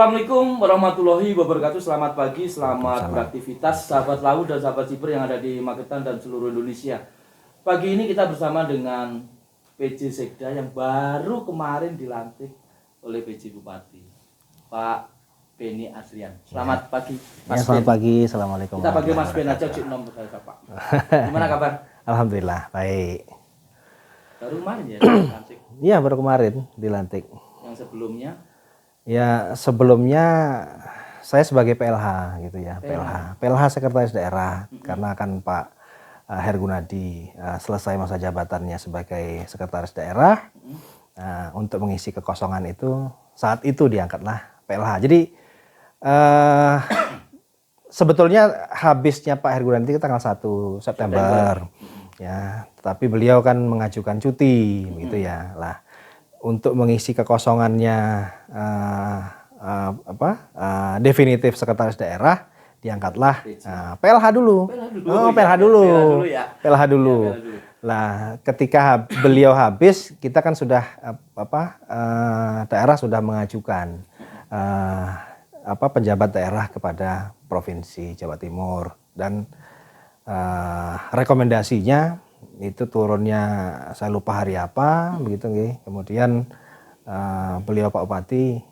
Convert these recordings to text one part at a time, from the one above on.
Assalamualaikum warahmatullahi wabarakatuh. Selamat pagi, selamat beraktivitas sahabat laut dan sahabat siber yang ada di Magetan dan seluruh Indonesia. Pagi ini kita bersama dengan PJ Sekda yang baru kemarin dilantik oleh PJ Bupati, Pak Beni Adrian. Selamat pagi, Mas selamat pagi. Assalamualaikum. Kita panggil Mas Ben aja, Cik Nom saya Pak. Gimana kabar? Alhamdulillah, baik. Baru kemarin ya dilantik. Iya, baru kemarin dilantik. Yang sebelumnya? Ya, sebelumnya saya sebagai PLH gitu ya, PLH Sekretaris Daerah, karena kan Pak Hergunadi selesai masa jabatannya sebagai Sekretaris Daerah. Untuk mengisi kekosongan itu, saat itu diangkatlah PLH. Jadi sebetulnya habisnya Pak Hergunadi tanggal 1 September. Ya, tetapi beliau kan mengajukan cuti begitu ya. Lah, untuk mengisi kekosongannya definitif Sekretaris Daerah, diangkatlah PLH dulu. PLH dulu. Lah, ketika beliau habis, kita kan sudah daerah sudah mengajukan penjabat daerah kepada Provinsi Jawa Timur, dan rekomendasinya itu turunnya saya lupa hari apa begitu nggih. Kemudian beliau Pak Bupati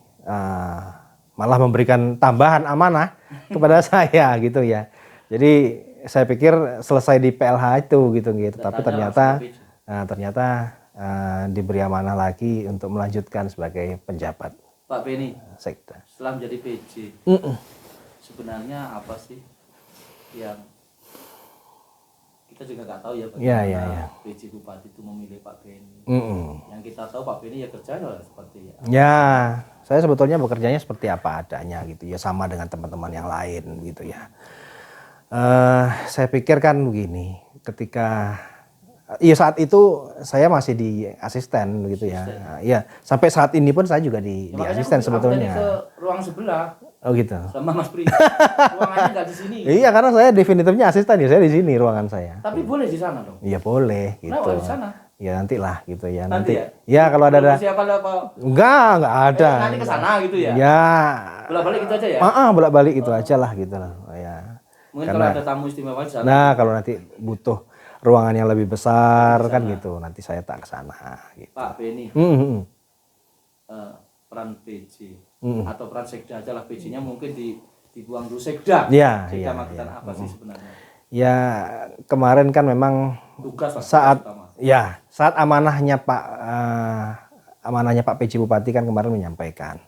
malah memberikan tambahan amanah kepada saya gitu ya. Jadi saya pikir selesai di PLH itu gitu gitu, tapi ternyata diberi amanah lagi untuk melanjutkan sebagai penjabat. Pak Beni, Sekda. setelah menjadi PJ, sebenarnya apa sih yang kita juga nggak tahu ya bagaimana PJ Bupati itu memilih Pak Beni. Yang kita tahu Pak Beni ya kerjanya seperti ya. Ya, saya sebetulnya bekerjanya seperti apa adanya gitu ya, sama dengan teman-teman yang lain gitu ya. Saya pikir kan begini, ketika saat itu saya masih di asisten gitu ya. Ya, sampai saat ini pun saya juga di asisten sebetulnya. Ke ruang sebelah. Oh gitu. Sama Mas Pri. Ruangannya nggak di sini. Iya, karena saya definitifnya asisten ya, saya di sini ruangan saya. Tapi boleh di sana dong. Iya boleh gitu. Nah, di sana. Ya nantilah gitu ya. Nanti ya? Ya kalau ada. Siapa apa? Enggak ada. Nanti ke sana gitu ya. Ya. Bolak-balik gitu aja ya. Bolak-balik itu aja lah gitu lah. Ya. Mungkin karena, kalau ada tamu istimewa di sana. Nah, kalau nanti butuh ruangan yang lebih besar kan gitu, nanti saya tak ke sana gitu. Pak Beni. Peran PJ atau peran Sekda aja lah, PJ-nya mungkin dibuang dulu Sekda. Sekda Magetan apa sih sebenarnya? Ya, kemarin kan memang tugas saat amanahnya Pak PJ Bupati kan kemarin menyampaikan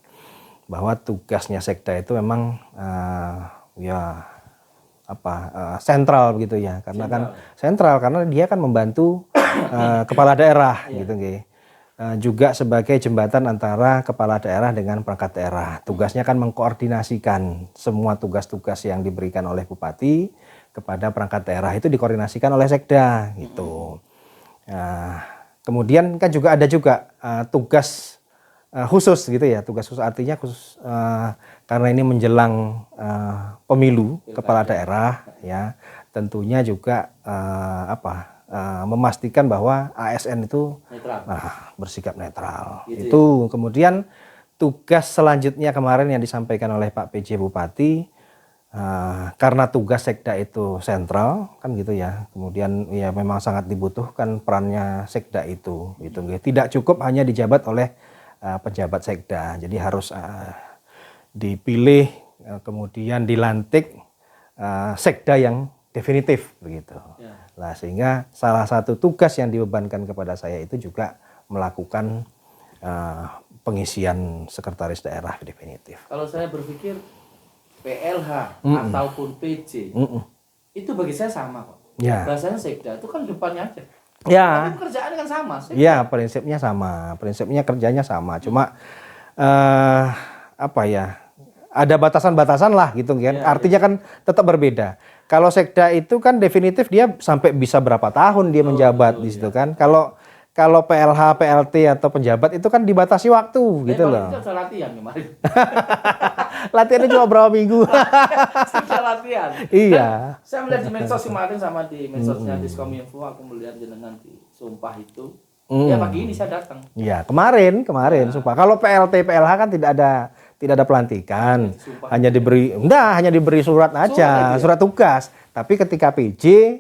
bahwa tugasnya Sekda itu memang sentral begitu ya, karena sentral karena dia kan membantu kepala daerah gitu nggih. Juga sebagai jembatan antara kepala daerah dengan perangkat daerah. Tugasnya kan mengkoordinasikan semua tugas-tugas yang diberikan oleh bupati kepada perangkat daerah, itu dikoordinasikan oleh Sekda gitu. Kemudian kan juga ada tugas khusus gitu ya, tugas khusus artinya khusus karena ini menjelang pemilu kepala daerah ya, tentunya juga memastikan bahwa ASN itu bersikap netral. Gitu itu ya? Kemudian tugas selanjutnya kemarin yang disampaikan oleh Pak PJ Bupati, karena tugas Sekda itu sentral kan gitu ya. Kemudian ya memang sangat dibutuhkan perannya Sekda itu gitu. Tidak cukup hanya dijabat oleh pejabat Sekda. Jadi harus dipilih kemudian dilantik Sekda yang definitif begitu. Nah, sehingga salah satu tugas yang dibebankan kepada saya itu juga melakukan pengisian Sekretaris Daerah definitif. Kalau saya berpikir PLH ataupun PJ itu bagi saya sama kok. Ya. Bahasanya Sekda itu kan depannya aja. Ya. Tapi pekerjaannya kan sama. Ya, prinsipnya sama, prinsipnya kerjanya sama. Cuma ada batasan-batasan lah gitu kan. Artinya kan tetap berbeda. Kalau Sekda itu kan definitif dia sampai bisa berapa tahun dia menjabat di situ kan. Kalau PLH, PLT atau penjabat itu kan dibatasi waktu gitu loh. Itu ada latihan kemarin. Latihannya cuma berapa minggu. Sudah latihan. Iya. Saya melihat di medsos kemarin sama di medsosnya Diskominfo, aku melihat jenengan di Sumpah itu. Ya pagi ini saya datang. Iya, kemarin sumpah. Kalau PLT, PLH kan tidak tidak ada pelantikan, Sumpah. hanya diberi surat aja, surat tugas. Tapi ketika PJ,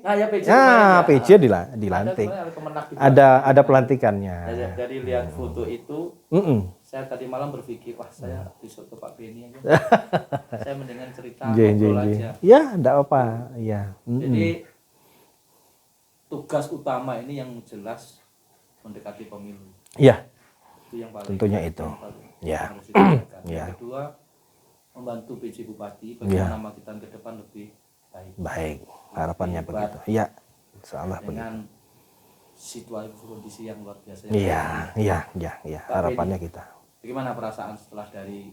PJ dilantik. Ada pelantikannya. Jadi lihat foto itu, saya tadi malam berpikir, wah saya besok ke Pak Beni aja. Saya mendingan cerita ngobrol aja. Ya, enggak apa. Ya. Jadi tugas utama ini yang jelas mendekati pemilu. Iya. Itu yang paling tentunya itu. Ya. Yang kedua, membantu PJ Bupati bagaimana Magetan ke depan lebih baik. Harapannya begitu. Iya. Insyaallah begitu. Dengan situasi kondisi yang luar biasa. Iya. Harapannya kita. Bagaimana perasaan setelah dari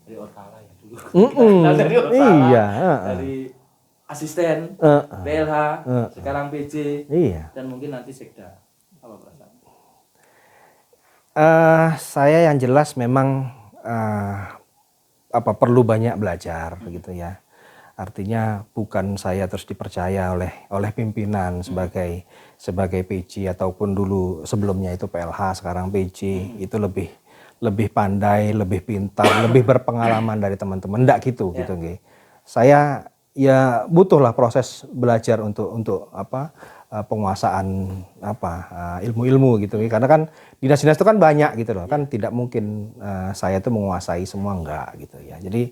Orkala ya dulu? Dari Orkala. Iya. Dari asisten, PLH, sekarang PJ, dan mungkin nanti Sekda. Apa perasaan? Saya yang jelas memang perlu banyak belajar gitu ya. Artinya bukan saya terus dipercaya oleh pimpinan sebagai PJ ataupun dulu sebelumnya itu PLH, sekarang PJ itu lebih pandai, lebih pintar, lebih berpengalaman dari teman-teman. Enggak gitu nggih. Saya ya butuhlah proses belajar untuk penguasaan ilmu-ilmu gitu, karena kan dinas-dinas itu kan banyak gitu loh, kan tidak mungkin saya itu menguasai semua, enggak gitu ya. Jadi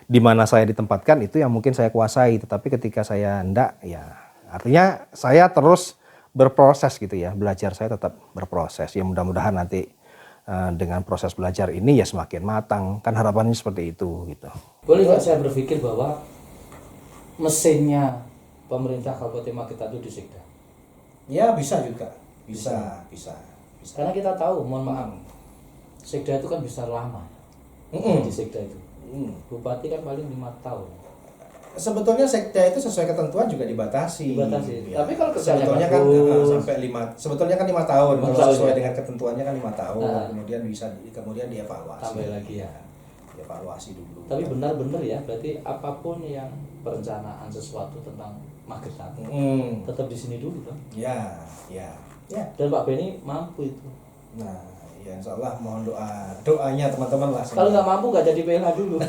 di mana saya ditempatkan itu yang mungkin saya kuasai, tetapi ketika saya enggak ya artinya saya terus berproses gitu ya, belajar saya tetap berproses. Ya mudah-mudahan nanti dengan proses belajar ini ya semakin matang, kan harapannya seperti itu gitu. Boleh nggak saya berpikir bahwa mesinnya pemerintah Kabupaten Magetan itu di Sekda? Ya bisa juga, bisa. Karena kita tahu, mohon maaf, Sekda itu kan bisa lama. Di Sekda itu, Bupati kan paling 5 tahun. Sebetulnya Sekda itu sesuai ketentuan juga dibatasi. Ya. Tapi kalau kerjanya sebetulnya kan sampai 5 tahun. Kalau sesuai dengan ketentuannya kan 5 tahun. Kemudian dievaluasi. Tambah lagi ya. Dievaluasi dulu. Tapi benar-benar ya, berarti apapun yang perencanaan sesuatu tentang Magetan tetap di sini dulu kan? Ya. Dan Pak Beni mampu itu. Nah, ya insya Allah mohon doanya teman-teman lah. Kalau nggak mampu nggak jadi PLH dulu.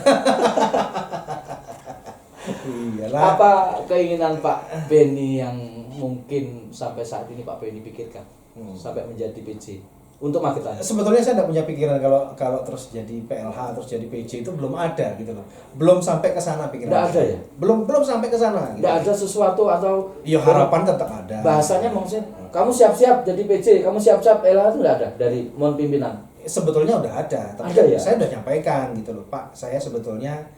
Iyalah. Apa keinginan Pak Beni yang mungkin sampai saat ini Pak Beni pikirkan sampai menjadi PJ untuk Magetan? Sebetulnya saya tidak punya pikiran kalau terus jadi PLH terus jadi PJ itu belum ada gitu loh. Belum sampai ke sana pikiran. Tidak ada ya? Belum sampai ke sana. Tidak ada sesuatu atau ya harapan tetap ada. Bahasanya maksudnya kamu siap-siap jadi PJ, kamu siap-siap PLH itu tidak ada dari pimpinan. Sebetulnya udah ada, tapi ada, ya? Saya udah nyampaikan gitu loh, Pak. Saya sebetulnya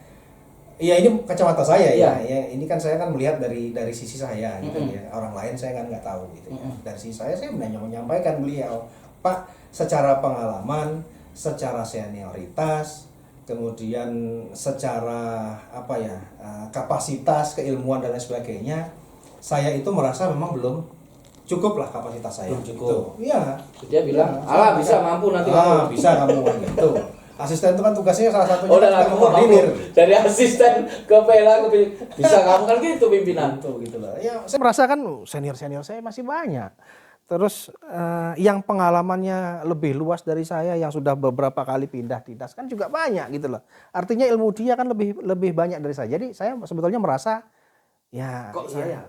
ya ini kacamata saya ya. Ini kan saya kan melihat dari sisi saya gitu ya. Orang lain saya kan nggak tahu gitu ya. Dari sisi saya menyampaikan beliau, Pak, secara pengalaman, secara senioritas, kemudian secara kapasitas, keilmuan dan lain sebagainya, saya itu merasa memang belum cukup lah kapasitas saya. Belum cukup. Iya. Dia bilang, bisa mampu nanti kamu. Bisa kamu gitu. Asisten itu kan tugasnya salah satunya koordinir. Dari asisten ke PLH bisa kamu kan gitu pimpinan gitu lah. Ya, saya merasa kan senior saya masih banyak. Terus yang pengalamannya lebih luas dari saya, yang sudah beberapa kali pindah dinas kan juga banyak gitu loh. Artinya ilmu dia kan lebih banyak dari saya. Jadi saya sebetulnya merasa saya?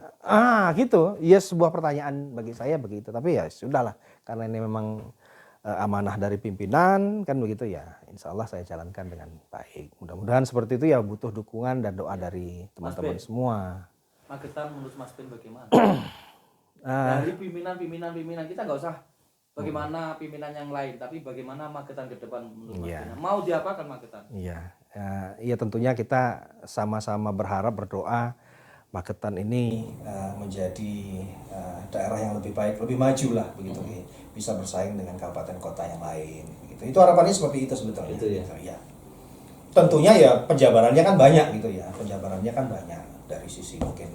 Gitu. Ya sebuah pertanyaan bagi saya begitu. Tapi ya sudahlah, karena ini memang amanah dari pimpinan kan begitu ya. Insya Allah saya jalankan dengan baik. Mudah-mudahan seperti itu ya, butuh dukungan dan doa dari teman-teman semua. Magetan menurut Mas Ben bagaimana? Dari pimpinan kita nggak usah bagaimana pimpinan yang lain, tapi bagaimana Magetan ke depan menurut Mas Ben? Mau diapakan Magetan? Iya tentunya kita sama-sama berharap, berdoa Magetan ini menjadi daerah yang lebih baik, lebih maju lah begitu, bisa bersaing dengan kabupaten kota yang lain. Begitu. Itu harapannya seperti itu sebetulnya. Itu ya. Ya. Tentunya ya penjabarannya kan banyak gitu ya, penjabarannya kan banyak dari sisi mungkin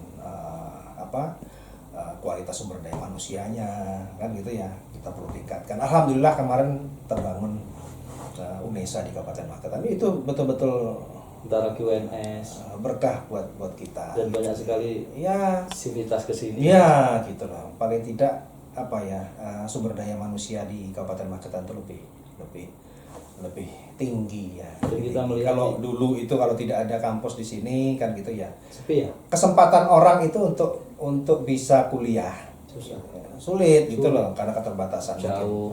kualitas sumber daya manusianya kan gitu ya, kita perlu tingkatkan. Alhamdulillah kemarin terbangun UNESA di Kabupaten Magetan, itu betul-betul antara QNS berkah buat kita dan banyak sekali sivitas kesini ya gitu loh. Paling tidak sumber daya manusia di Kabupaten Magetan itu lebih lebih tinggi ya. Jadi kita melihat kalau dulu itu kalau tidak ada kampus di sini kan gitu ya. sepi ya. Kesempatan orang itu untuk bisa kuliah Susah. sulit gitu loh karena keterbatasan Jauh.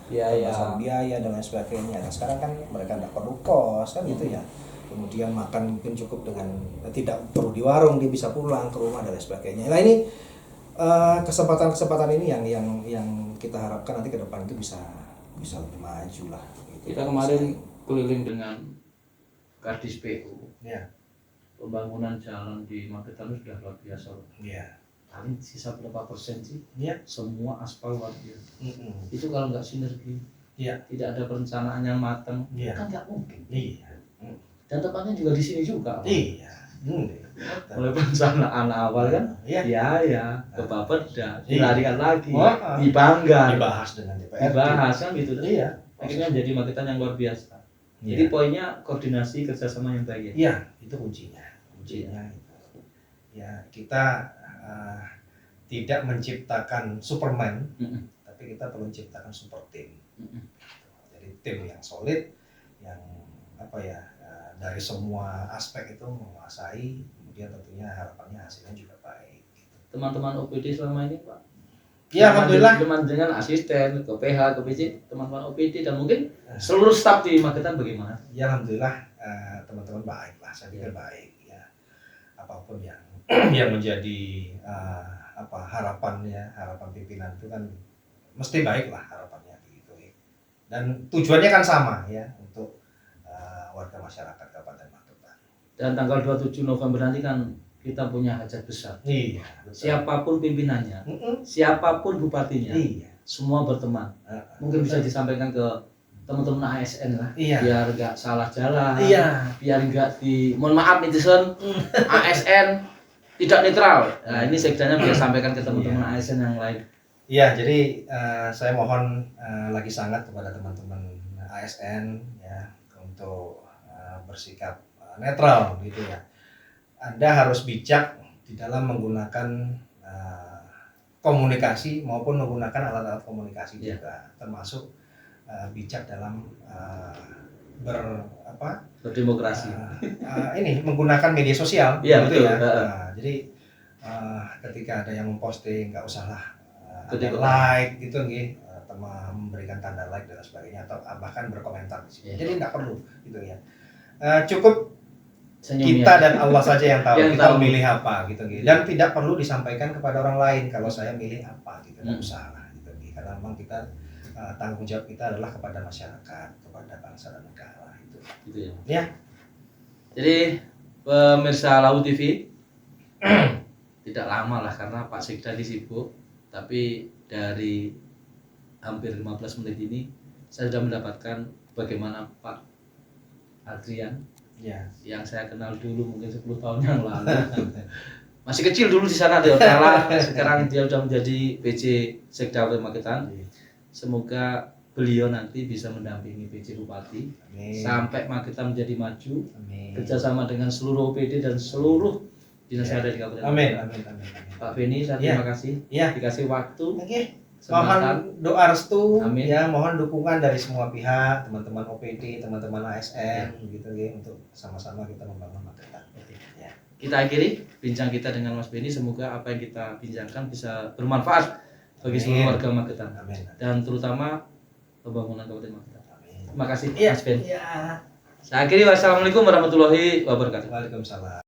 biaya, Biaya. biaya dan lain sebagainya. Nah, sekarang kan mereka nggak perlu kos kan gitu ya. Kemudian makan mungkin cukup dengan tidak perlu di warung, dia bisa pulang ke rumah dan lain sebagainya. Nah ini kesempatan-kesempatan ini yang kita harapkan nanti ke depan itu bisa lebih maju lah. Gitu. Kita kemarin keliling dengan Kadis PU. Ya. Pembangunan jalan di Magetan itu sudah luar biasa. Iya. Paling sisa berapa persen sih? Iya. Semua aspal luar biasa. Mm-mm. Itu kalau nggak sinergi, Iya. tidak ada perencanaan yang matang, Iya. kan nggak mungkin. Iya. Dan tepatnya juga di sini juga. Iya. Mulai perencanaan awal kan, Iya. ya, ke Bapeda, Iya. dilarikan lagi, Wah. dibanggar, Dibahas dengan DPR. dibahas kan gitu. Iya. Akhirnya menjadi Magetan yang luar biasa. Iya. Jadi poinnya koordinasi kerjasama yang baik ya. Iya, itu kuncinya. Kuncinya itu. Ya, kita tidak menciptakan Superman, tapi kita perlu menciptakan super team. Jadi tim yang solid, yang dari semua aspek itu menguasai, kemudian tentunya harapannya hasilnya juga baik. Gitu. Teman-teman OPD selama ini Pak? Ya, alhamdulillah. Teman dengan asisten, ke PH, ke PC, teman-teman OPD dan mungkin seluruh staf di Magetan bagaimana? Ya alhamdulillah teman-teman baik lah, saya pikir baik ya. Apapun yang yang menjadi harapan pimpinan itu kan mesti baik lah harapannya gitu. Dan tujuannya kan sama ya untuk warga masyarakat Kabupaten Magetan. Dan tanggal 27 November nanti kan kita punya hajat besar. Iya. Betul. Siapapun pimpinannya, siapapun bupatinya, Iya. semua berteman. Mungkin bisa disampaikan ke teman-teman ASN lah, Iya. biar nggak salah jalan, Iya. biar nggak mohon maaf netizen, ASN tidak netral. Nah ini sekdanya biar sampaikan ke teman-teman ASN yang lain. Iya, jadi saya mohon lagi sangat kepada teman-teman ASN ya untuk bersikap netral gitu ya. Anda harus bijak di dalam menggunakan komunikasi maupun menggunakan alat-alat komunikasi juga, termasuk bijak dalam berdemokrasi. Ini menggunakan media sosial, Iya, gitu betul. ya. Jadi ketika ada yang memposting, nggak usahlah ada Betul. like gitu, memberikan tanda like dan sebagainya atau bahkan berkomentar di sini. Iya. Jadi nggak perlu gitu ya. Cukup Senyumnya. kita dan Allah saja yang tahu Yang kita tahu. memilih apa gitu. Dan tidak perlu disampaikan kepada orang lain kalau saya milih apa gitu. Nggak usah lah gitu. Karena memang kita tanggung jawab kita adalah kepada masyarakat, kepada bangsa dan negara itu. Gitu ya. Ya. Jadi pemirsa Lau TV tidak lama lah karena Pak Sekda sibuk, tapi dari hampir 15 menit ini saya sudah mendapatkan bagaimana Pak Adrian yang saya kenal dulu mungkin 10 tahun yang lalu. Masih kecil dulu di sana di Otala, sekarang dia sudah menjadi PJ Sekda Magetan. Semoga beliau nanti bisa mendampingi PJ Bupati. Amin. Sampai Magetan menjadi maju. Amin. Kerjasama dengan seluruh OPD dan seluruh dinas yang ada di Kabupaten. Amin. Pak Beni, saya terima kasih. Dikasih waktu. Mohon doa restu. Amin. Ya, mohon dukungan dari semua pihak, teman-teman OPD, teman-teman ASN gitu ya, untuk sama-sama kita membangun Magetan. Ya. Kita akhiri bincang kita dengan Mas Beni. Semoga apa yang kita bincangkan bisa bermanfaat bagi seluruh warga Magetan. Amin. Dan terutama pembangunan Kabupaten Magetan. Amin. Terima kasih Mas Beni. Iya. Saya akhiri, wassalamualaikum warahmatullahi wabarakatuh. Waalaikumsalam.